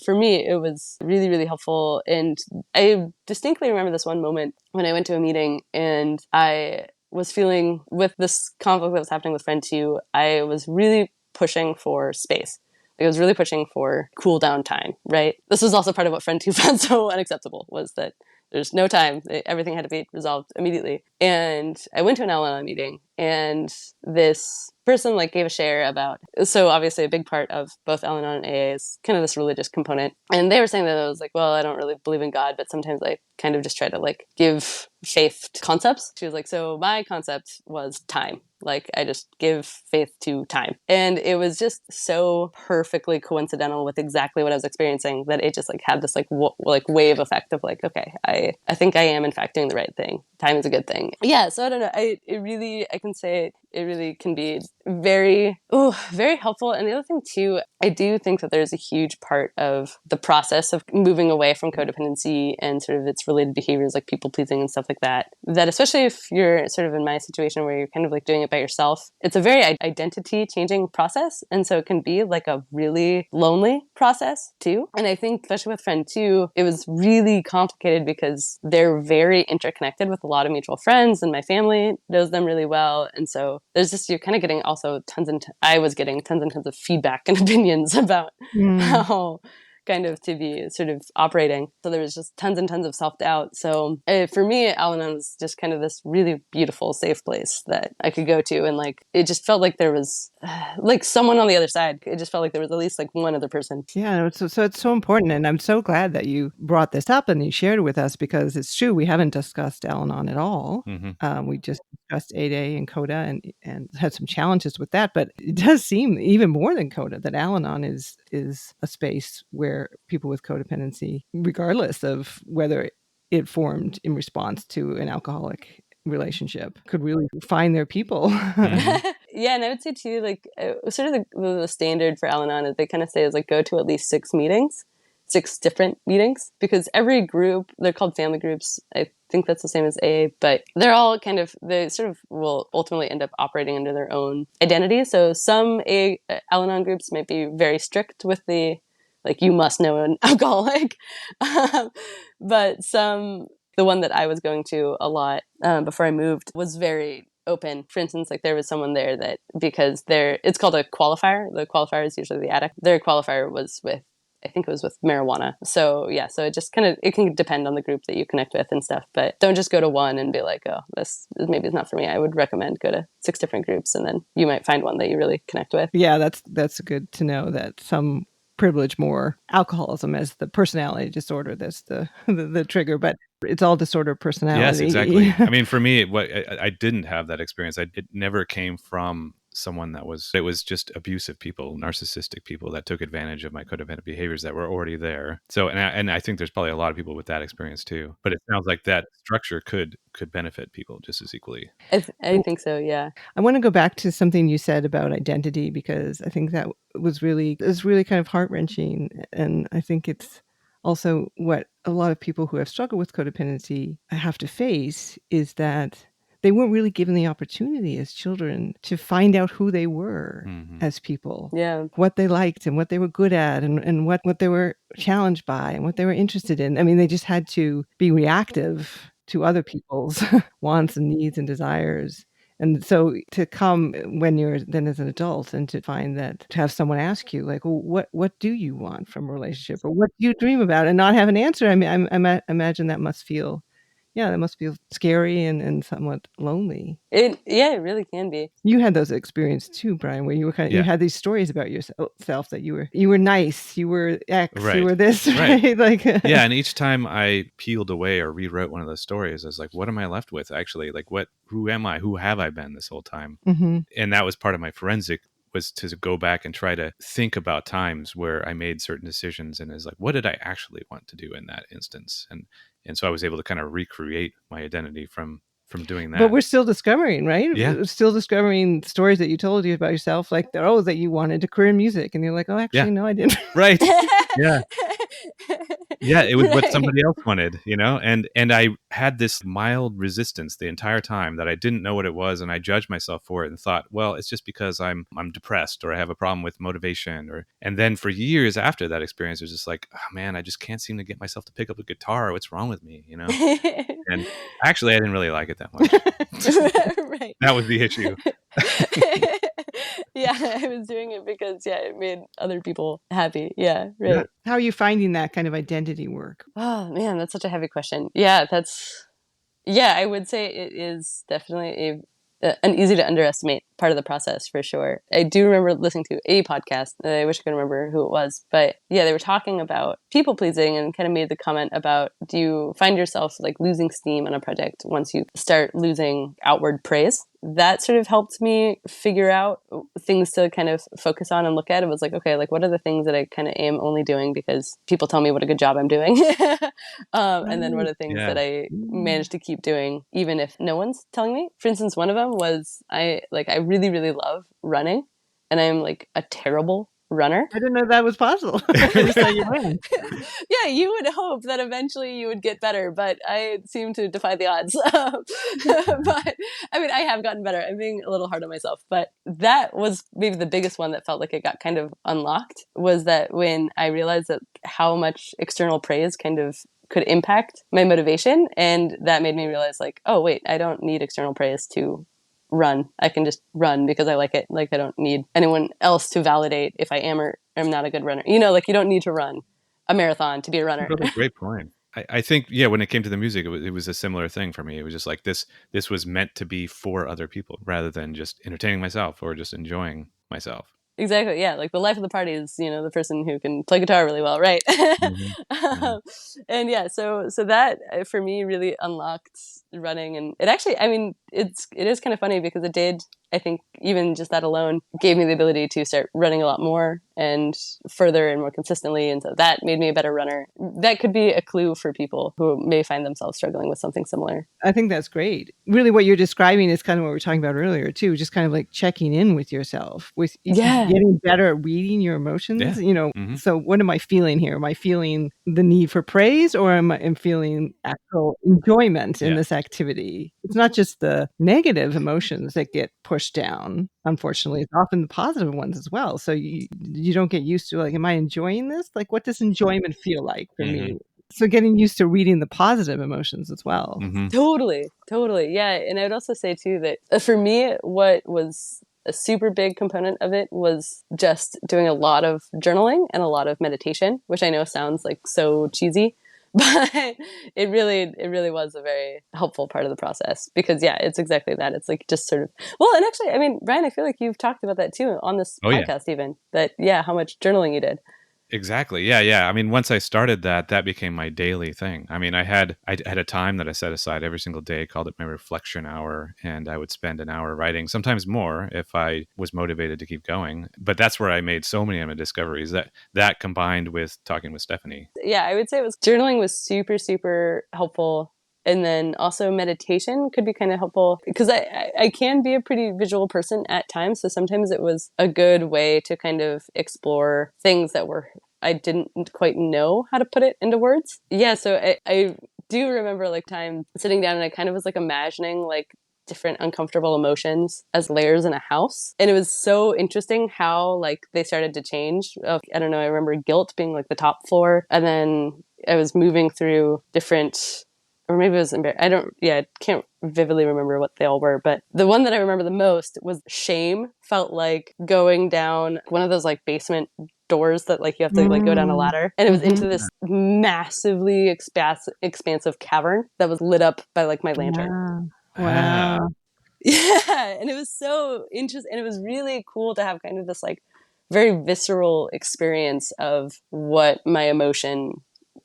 for me it was really, really helpful. And I distinctly remember this one moment when I went to a meeting and I was feeling with this conflict that was happening with friend 2, I was really pushing for space. I was really pushing for cool down time, right? This was also part of what friend 2 found so unacceptable, was that there's no time. Everything had to be resolved immediately. And I went to an Al-Anon meeting, and this person like gave a share about, so obviously a big part of both Al-Anon and AA is kind of this religious component. And they were saying that I was like, well, I don't really believe in God, but sometimes I kind of just try to like give faith to concepts. She was like, so my concept was time. Like I just give faith to time. And it was just so perfectly coincidental with exactly what I was experiencing that it just like had this like wave effect of like, okay, I think I am in fact doing the right thing. Time is a good thing. Yeah. So I don't know. I can say it really can be very helpful. And the other thing too, I do think that there's a huge part of the process of moving away from codependency and sort of its related behaviors like people pleasing and stuff like that, that especially if you're sort of in my situation where you're kind of like doing it by yourself, it's a very identity changing process. And so it can be like a really lonely process too. And I think especially with friend 2, it was really complicated because they're very interconnected with a lot of mutual friends and my family knows them really well. And so there's just, you're kind of getting also I was getting tons and tons of feedback and opinions about how kind of to be sort of operating. So there was just tons and tons of self-doubt. So for me, Al-Anon was just kind of this really beautiful, safe place that I could go to. And like, it just felt like there was like someone on the other side. It just felt like there was at least like one other person. Yeah, so it's so important. And I'm so glad that you brought this up and you shared it with us, because it's true, we haven't discussed Al-Anon at all. We just discussed 8A and Coda and had some challenges with that. But it does seem even more than Coda that Al-Anon is a space where people with codependency, regardless of whether it formed in response to an alcoholic relationship, could really find their people. Yeah, and I would say too, like sort of the standard for Al-Anon is they kind of say is like go to at least 6 meetings, 6 different meetings, because every group, they're called family groups. I think that's the same as AA, but they're all kind of, they sort of will ultimately end up operating under their own identity. So some Al-Anon groups might be very strict with the, like, you must know an alcoholic. But the one that I was going to a lot before I moved was very open. For instance, like there was someone there that, because it's called a qualifier. The qualifier is usually the addict. Their qualifier was with, I think it was with marijuana. So yeah, so it just kind of, it can depend on the group that you connect with and stuff, but don't just go to one and be like, oh, this maybe is not for me. I would recommend go to 6 different groups and then you might find one that you really connect with. Yeah, that's good to know that some privilege more alcoholism as the personality disorder that's the trigger, but it's all disorder of personality. Yes, exactly. I mean, for me, I didn't have that experience. It never came from someone it was just abusive people, narcissistic people that took advantage of my codependent behaviors that were already there. So, and I think there's probably a lot of people with that experience too, but it sounds like that structure could benefit people just as equally. I think so. Yeah. I want to go back to something you said about identity, because I think that was really kind of heart-wrenching. And I think it's also what a lot of people who have struggled with codependency have to face, is that they weren't really given the opportunity as children to find out who they were as people. Yeah. What they liked and what they were good at and what they were challenged by and what they were interested in. I mean, they just had to be reactive to other people's wants and needs and desires. And so to come when you're then as an adult and to find that, to have someone ask you like, well, what do you want from a relationship, or what do you dream about, and not have an answer? I mean, I imagine that must feel scary and somewhat lonely. It really can be. You had those experiences too, Brian, where you were you had these stories about yourself that you were nice, you were X, you were this, right? Like yeah, and each time I peeled away or rewrote one of those stories, I was like, what am I left with actually? Like, who am I? Who have I been this whole time? And that was part of my forensic was to go back and try to think about times where I made certain decisions, and is like, what did I actually want to do in that instance? And so I was able to kind of recreate my identity from doing But that. we're still discovering, right? Yeah. We're still discovering stories that you told you about yourself, like, oh, that you wanted a career in music. And you're like, oh, actually, Yeah. no, I didn't. Right. Yeah. Yeah, it was what Right. somebody else wanted, and I had this mild resistance the entire time that I didn't know what it was, and I judged myself for it and thought, well, it's just because I'm depressed, or I have a problem with motivation, and then for years after that experience, it was just like, oh man, I just can't seem to get myself to pick up a guitar. What's wrong with me, And actually, I didn't really like it that much. Right. That was the issue. Yeah, I was doing it because it made other people happy. Yeah, right. Yeah. How are you finding that kind of identity work? Oh man, that's such a heavy question. I would say it is definitely an easy to underestimate part of the process for sure. I do remember listening to a podcast. I wish I could remember who it was, but yeah, they were talking about people pleasing and kind of made the comment about, do you find yourself like losing steam on a project once you start losing outward praise? That sort of helped me figure out things to kind of focus on and look at. It was like, okay, like what are the things that I kind of am only doing because people tell me what a good job I'm doing? And then what are the things Yeah. that I managed to keep doing even if no one's telling me? For instance, one of them was I really, really love running, and I'm like a terrible runner. I didn't know that was possible. I just thought you ran. Yeah, you would hope that eventually you would get better, but I seem to defy the odds. But I mean, I have gotten better. I'm being a little hard on myself, but that was maybe the biggest one that felt like it got kind of unlocked, was that when I realized that how much external praise kind of could impact my motivation, and that made me realize like, oh wait, I don't need external praise to run. I can just run because I like it. Like I don't need anyone else to validate if I am or am not a good runner. Like you don't need to run a marathon to be a runner. That's a great point. I think, when it came to the music, it was a similar thing for me. It was just like this was meant to be for other people rather than just entertaining myself or just enjoying myself. Exactly. Yeah. Like the life of the party is, the person who can play guitar really well. Right. Mhm. Yeah. And so that for me really unlocked running. And it actually, I mean, it is kind of funny because it did, I think even just that alone gave me the ability to start running a lot more and further and more consistently. And so that made me a better runner. That could be a clue for people who may find themselves struggling with something similar. I think that's great. Really, what you're describing is kind of what we were talking about earlier, too, just kind of like checking in with yourself, with getting better at reading your emotions. Yeah. Mhm. So what am I feeling here? Am I feeling the need for praise, or am I feeling actual enjoyment in this activity? It's not just the negative emotions that get pushed down. Unfortunately, it's often the positive ones as well. So you don't get used to like, am I enjoying this? Like, what does enjoyment feel like for me? So getting used to reading the positive emotions as well. Mhm. Totally. Yeah. And I would also say too that for me, what was a super big component of it was just doing a lot of journaling and a lot of meditation, which I know sounds like so cheesy, but it really was a very helpful part of the process because it's exactly that. It's like just sort of, well, and actually, I mean, Brian, I feel like you've talked about that too on this podcast, even that, how much journaling you did. Exactly. Yeah. I mean, once I started that became my daily thing. I mean, I had a time that I set aside every single day, called it my reflection hour, and I would spend an hour writing, sometimes more if I was motivated to keep going. But that's where I made so many of my discoveries, that combined with talking with Stephanie. Yeah, I would say journaling was super, super helpful. And then also meditation could be kind of helpful because I can be a pretty visual person at times. So sometimes it was a good way to kind of explore things that I didn't quite know how to put it into words. Yeah, so I do remember like time sitting down and I kind of was like imagining like different uncomfortable emotions as layers in a house. And it was so interesting how like they started to change. I don't know, I remember guilt being like the top floor. And then I was moving through different, or maybe it was I can't vividly remember what they all were, but the one that I remember the most was shame. Felt like going down one of those like basement doors that like you have to like go down a ladder, and it was into this massively expansive cavern that was lit up by like my lantern. Wow. Yeah, and it was so interesting, and it was really cool to have kind of this like very visceral experience of what my emotion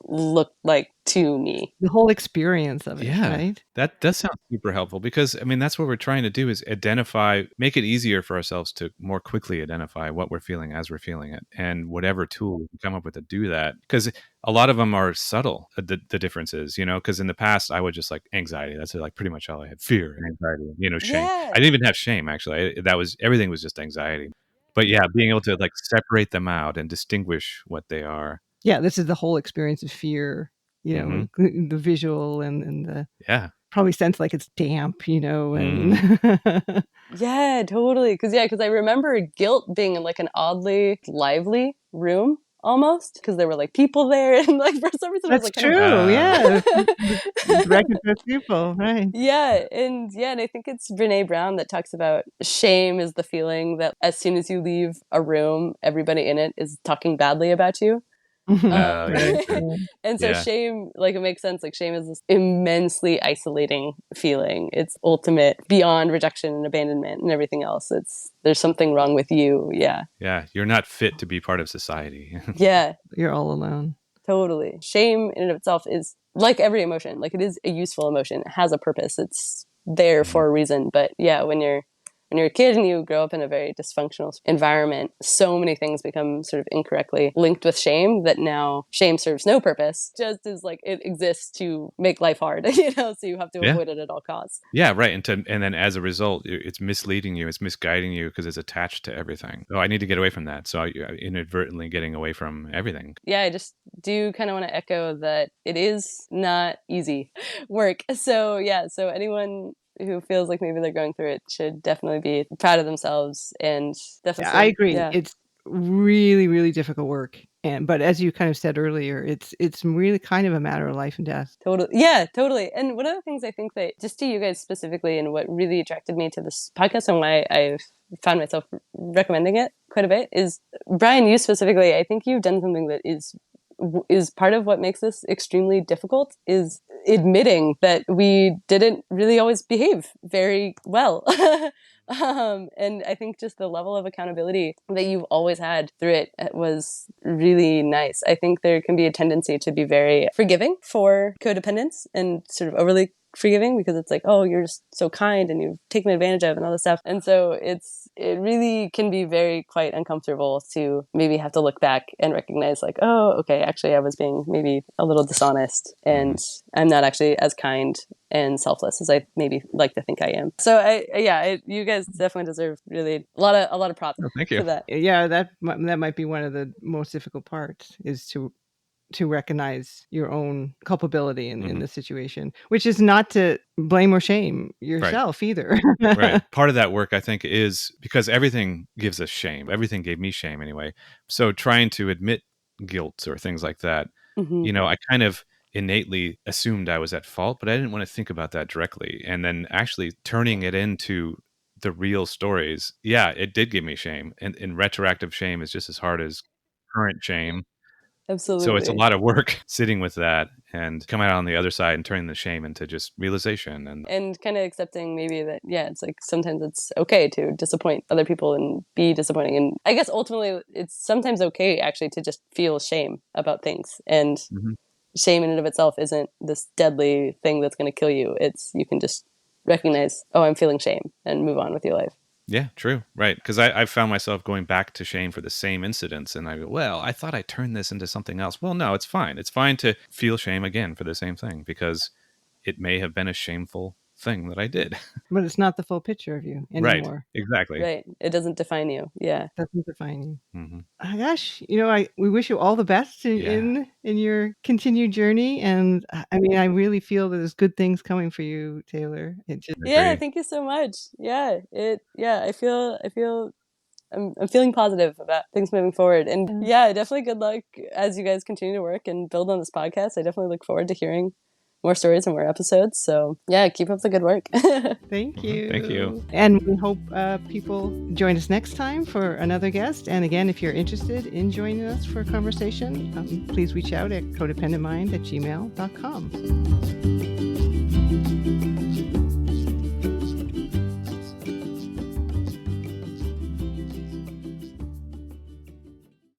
looked like to me. The whole experience of it, Yeah, right? that does sound super helpful because, I mean, that's what we're trying to do is identify, make it easier for ourselves to more quickly identify what we're feeling as we're feeling it. And whatever tool we can come up with to do that, because a lot of them are subtle, the differences, because in the past I would just like anxiety. That's like pretty much all I had: fear, anxiety, shame. Yeah. I didn't even have shame, actually. Everything was just anxiety. But yeah, being able to like separate them out and distinguish what they are. Yeah, this is the whole experience of fear, hmm the visual and the Yeah. probably sense like it's damp, Mm. and Yeah, totally. Because I remember guilt being in like an oddly lively room almost because there were like people there and like for some reason I was that's like kind true. Yeah, of directed to people, right? and I think it's Brene Brown that talks about shame is the feeling that as soon as you leave a room, everybody in it is talking badly about you. Oh, yeah. Right. Yeah. And so Yeah. shame, like it makes sense. Like shame is this immensely isolating feeling. It's ultimate beyond rejection and abandonment and everything else. There's something wrong with you. Yeah. Yeah. You're not fit to be part of society. Yeah, You're all alone. totally. Shame in and of itself is like every emotion. Like it is a useful emotion. It has a purpose. It's there for a reason. But yeah, when you're a kid and you grow up in a very dysfunctional environment, so many things become sort of incorrectly linked with shame that now shame serves no purpose, just as like it exists to make life hard, so you have to Yeah. avoid it at all costs. Yeah, right. And then as a result, it's misleading you, it's misguiding you because it's attached to everything. Oh, I need to get away from that. So you're inadvertently getting away from everything. Yeah, I just do kind of want to echo that it is not easy work. So yeah, so anyone who feels like maybe they're going through it should definitely be proud of themselves and definitely. I agree. Yeah. It's really, really difficult work, but as you kind of said earlier, it's really kind of a matter of life and death. Totally. Yeah, totally. And one of the things I think that just to you guys specifically and what really attracted me to this podcast and why I've found myself recommending it quite a bit is, Brian, you specifically, I think you've done something that is part of what makes this extremely difficult is admitting that we didn't really always behave very well. And I think just the level of accountability that you've always had through it was really nice. I think there can be a tendency to be very forgiving for codependence and sort of overly forgiving because it's like, oh, you're just so kind and you've taken advantage of and all this stuff. And so it really can be very quite uncomfortable to maybe have to look back and recognize like, oh, okay, actually I was being maybe a little dishonest and I'm not actually as kind and selfless as I maybe like to think I am. So you guys definitely deserve really a lot of props. Oh, thank you. For that. Yeah, that might be one of the most difficult parts is to recognize your own culpability in the situation, which is not to blame or shame yourself either. Right. Part of that work, I think, is because everything gives us shame. Everything gave me shame anyway. So trying to admit guilt or things like that, I kind of innately assumed I was at fault, but I didn't want to think about that directly. And then actually turning it into the real stories, yeah, it did give me shame. And retroactive shame is just as hard as current shame. Absolutely. So it's a lot of work sitting with that and coming out on the other side and turning the shame into just realization and kind of accepting maybe that, yeah, it's like sometimes it's okay to disappoint other people and be disappointing. And I guess ultimately it's sometimes okay actually to just feel shame about things. And shame in and of itself isn't this deadly thing that's going to kill you. You can just recognize, oh, I'm feeling shame and move on with your life. Yeah, true. Right. Because I found myself going back to shame for the same incidents. And I go, well, I thought I turned this into something else. Well, no, it's fine. It's fine to feel shame again for the same thing because it may have been a shameful thing that I did. But it's not the full picture of you anymore. Right. Exactly. Right. It doesn't define you. Yeah. It doesn't define you. Mm-hmm. Oh, gosh, we wish you all the best in your continued journey. And I mean, I really feel that there's good things coming for you, Taylor. Thank you so much. I feel I'm feeling positive about things moving forward. And definitely good luck as you guys continue to work and build on this podcast. I definitely look forward to hearing more stories and more episodes. So keep up the good work. Thank you. Thank you. And we hope people join us next time for another guest. And again, if you're interested in joining us for a conversation, please reach out at codependentmind@gmail.com.